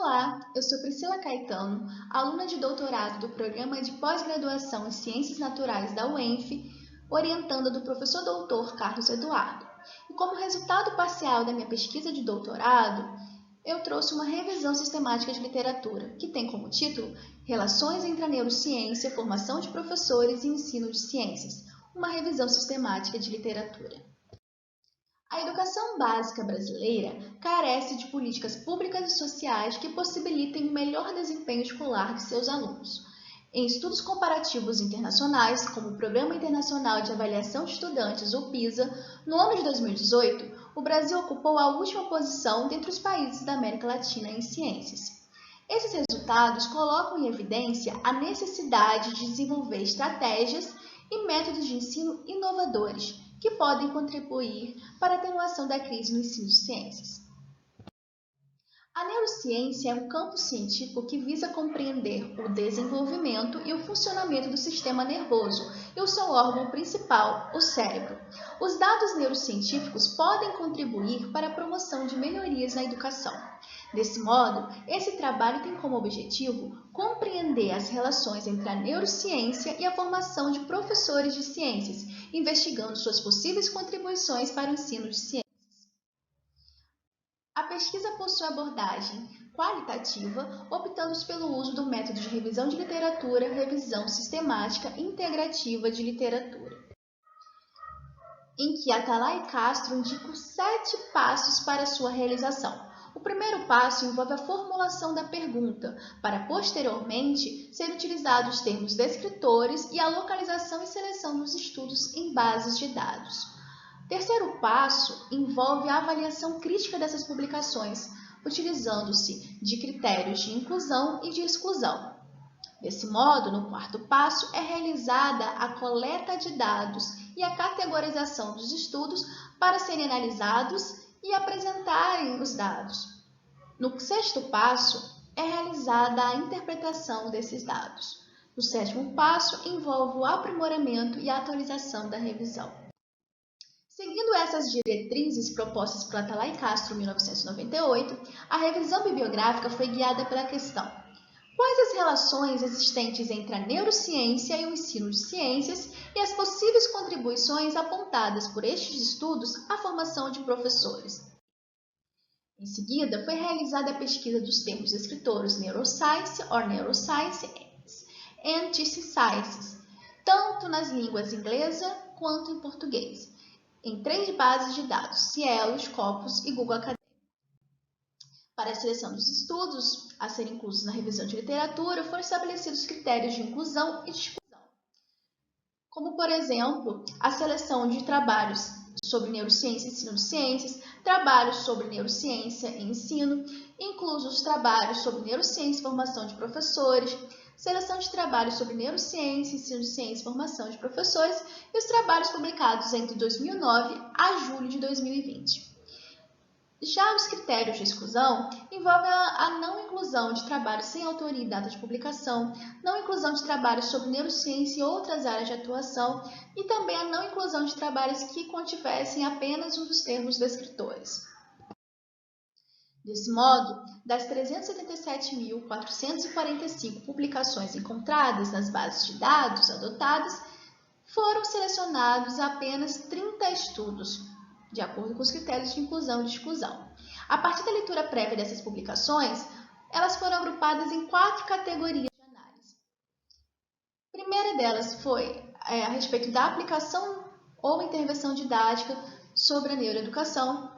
Olá, eu sou Priscila Caetano, aluna de doutorado do Programa de Pós-Graduação em Ciências Naturais da UENF, orientanda do professor doutor Carlos Eduardo. E como resultado parcial da minha pesquisa de doutorado, eu trouxe uma revisão sistemática de literatura, que tem como título Relações entre a Neurociência, Formação de Professores e Ensino de Ciências, uma revisão sistemática de literatura. A educação básica brasileira carece de políticas públicas e sociais que possibilitem o melhor desempenho escolar de seus alunos. Em estudos comparativos internacionais, como o Programa Internacional de Avaliação de Estudantes, o PISA, no ano de 2018, o Brasil ocupou a última posição dentre os países da América Latina em ciências. Esses resultados colocam em evidência a necessidade de desenvolver estratégias e métodos de ensino inovadores, que podem contribuir para a atenuação da crise no ensino de ciências. A neurociência é um campo científico que visa compreender o desenvolvimento e o funcionamento do sistema nervoso e o seu órgão principal, o cérebro. Os dados neurocientíficos podem contribuir para a promoção de melhorias na educação. Desse modo, esse trabalho tem como objetivo compreender as relações entre a neurociência e a formação de professores de ciências, investigando suas possíveis contribuições para o ensino de ciências. A pesquisa possui abordagem qualitativa, optando pelo uso do método de revisão de literatura, revisão sistemática integrativa de literatura, em que Atalay Castro indica 7 passos para sua realização. O primeiro passo envolve a formulação da pergunta, para posteriormente ser utilizados os termos descritores e a localização e seleção dos estudos em bases de dados. Terceiro passo envolve a avaliação crítica dessas publicações, utilizando-se de critérios de inclusão e de exclusão. Desse modo, no quarto passo, é realizada a coleta de dados e a categorização dos estudos para serem analisados e apresentarem os dados. No sexto passo, é realizada a interpretação desses dados. O sétimo passo envolve o aprimoramento e a atualização da revisão. Seguindo essas diretrizes propostas por Atalay Castro em 1998, a revisão bibliográfica foi guiada pela questão: quais as relações existentes entre a neurociência e o ensino de ciências e as possíveis contribuições apontadas por estes estudos à formação de professores? Em seguida, foi realizada a pesquisa dos termos descritores neuroscience or neuroscience and sciences, tanto nas línguas inglesa quanto em português, em 3 bases de dados, Cielo, Scopus e Google Acadêmico. Para a seleção dos estudos a serem inclusos na revisão de literatura, foram estabelecidos critérios de inclusão e de exclusão, como, por exemplo, a seleção de trabalhos sobre neurociência e ensino de ciências, trabalhos sobre neurociência e ensino, inclusos trabalhos sobre neurociência e formação de professores, seleção de trabalhos sobre neurociência, ensino de ciência e formação de professores e os trabalhos publicados entre 2009 a julho de 2020. Já os critérios de exclusão envolvem a não inclusão de trabalhos sem autoria e data de publicação, não inclusão de trabalhos sobre neurociência e outras áreas de atuação e também a não inclusão de trabalhos que contivessem apenas um dos termos descritores. Desse modo, das 377.445 publicações encontradas nas bases de dados adotadas, foram selecionados apenas 30 estudos, de acordo com os critérios de inclusão e de exclusão. A partir da leitura prévia dessas publicações, elas foram agrupadas em 4 categorias de análise. A primeira delas foi a respeito da aplicação ou intervenção didática sobre a neuroeducação,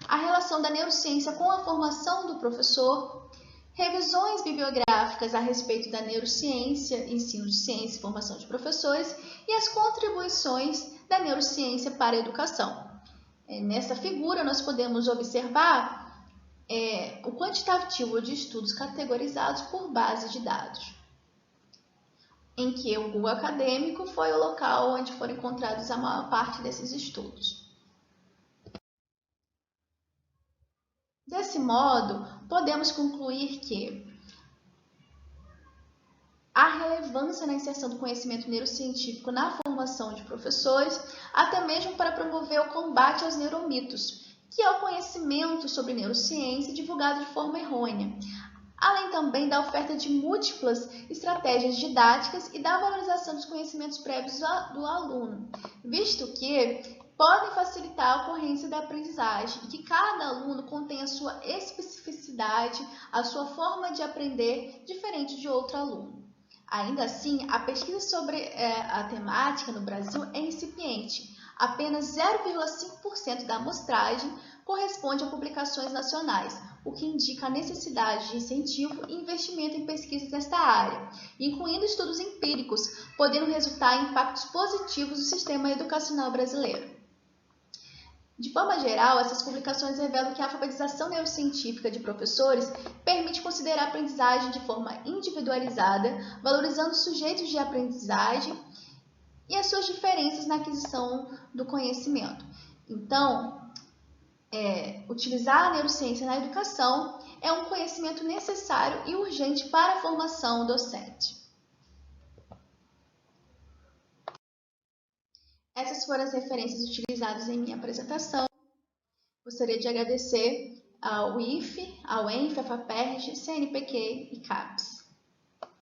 a relação da neurociência com a formação do professor, revisões bibliográficas a respeito da neurociência, ensino de ciência e formação de professores e as contribuições da neurociência para a educação. Nessa figura, nós podemos observar o quantitativo de estudos categorizados por base de dados, em que o Google Acadêmico foi o local onde foram encontrados a maior parte desses estudos. Desse modo, podemos concluir que há relevância na inserção do conhecimento neurocientífico na formação de professores, até mesmo para promover o combate aos neuromitos, que é o conhecimento sobre neurociência divulgado de forma errônea. além também da oferta de múltiplas estratégias didáticas e da valorização dos conhecimentos prévios do aluno, visto que podem facilitar a ocorrência da aprendizagem e que cada aluno contém a sua especificidade, a sua forma de aprender diferente de outro aluno. Ainda assim, a pesquisa sobre a temática no Brasil é incipiente. Apenas 0,5% da amostragem corresponde a publicações nacionais, o que indica a necessidade de incentivo e investimento em pesquisas nesta área, incluindo estudos empíricos, podendo resultar em impactos positivos no sistema educacional brasileiro. De forma geral, essas publicações revelam que a alfabetização neurocientífica de professores permite considerar a aprendizagem de forma individualizada, valorizando os sujeitos de aprendizagem e as suas diferenças na aquisição do conhecimento. Então, utilizar a neurociência na educação é um conhecimento necessário e urgente para a formação docente. Essas foram as referências utilizadas em minha apresentação. Gostaria de agradecer ao IFE, ao ENF, à FAPERJ, CNPq e CAPES.